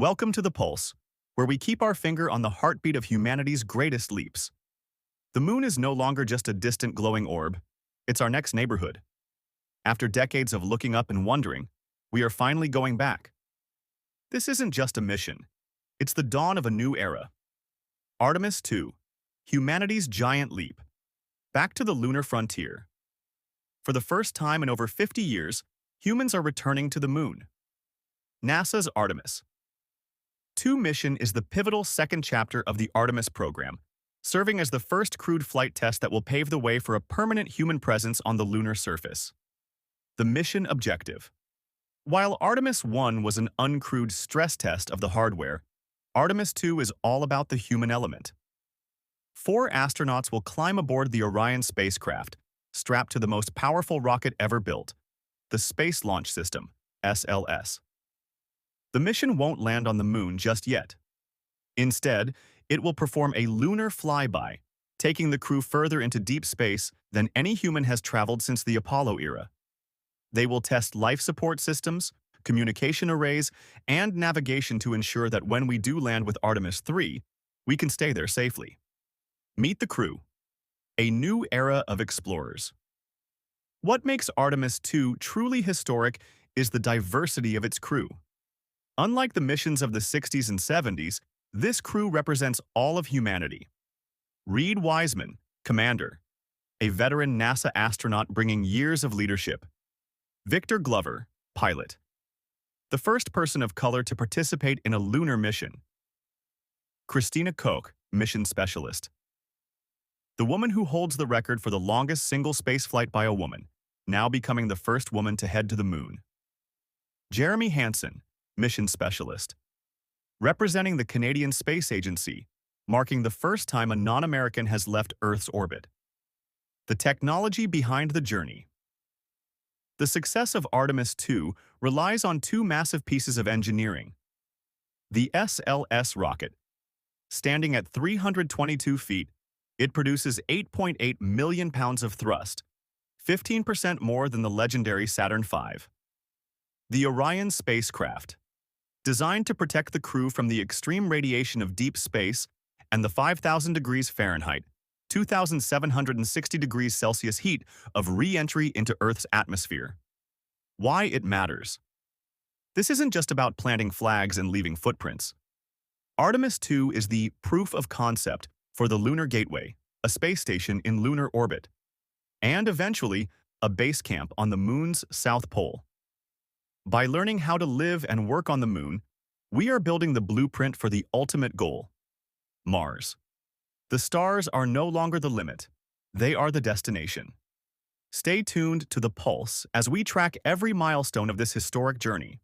Welcome to the Pulse, where we keep our finger on the heartbeat of humanity's greatest leaps. The moon is no longer just a distant glowing orb, it's our next neighborhood. After decades of looking up and wondering, we are finally going back. This isn't just a mission, it's the dawn of a new era. Artemis II, humanity's giant leap, back to the lunar frontier. For the first time in over 50 years, humans are returning to the moon. NASA's Artemis II mission is the pivotal second chapter of the Artemis program, serving as the first crewed flight test that will pave the way for a permanent human presence on the lunar surface. The mission objective. While Artemis I was an uncrewed stress test of the hardware, Artemis II is all about the human element. 4 astronauts will climb aboard the Orion spacecraft, strapped to the most powerful rocket ever built, the Space Launch System, SLS. The mission won't land on the moon just yet. Instead, it will perform a lunar flyby, taking the crew further into deep space than any human has traveled since the Apollo era. They will test life support systems, communication arrays, and navigation to ensure that when we do land with Artemis III, we can stay there safely. Meet the crew. A new era of explorers. What makes Artemis II truly historic is the diversity of its crew. Unlike the missions of the 60s and 70s, this crew represents all of humanity. Reed Wiseman, commander, a veteran NASA astronaut bringing years of leadership. Victor Glover, pilot, the first person of color to participate in a lunar mission. Christina Koch, mission specialist, the woman who holds the record for the longest single spaceflight by a woman, now becoming the first woman to head to the moon. Jeremy Hansen, mission specialist, representing the Canadian Space Agency, marking the first time a non-American has left Earth's orbit. The technology behind the journey. The success of Artemis II relies on 2 massive pieces of engineering. The SLS rocket. Standing at 322 feet, it produces 8.8 million pounds of thrust, 15% more than the legendary Saturn V. The Orion spacecraft. Designed to protect the crew from the extreme radiation of deep space and the 5,000 degrees Fahrenheit, 2,760 degrees Celsius heat of re-entry into Earth's atmosphere. Why it matters. This isn't just about planting flags and leaving footprints. Artemis II is the proof of concept for the Lunar Gateway, a space station in lunar orbit, and eventually a base camp on the moon's south pole. By learning how to live and work on the moon, we are building the blueprint for the ultimate goal, Mars. The stars are no longer the limit, they are the destination. Stay tuned to The Pulse as we track every milestone of this historic journey.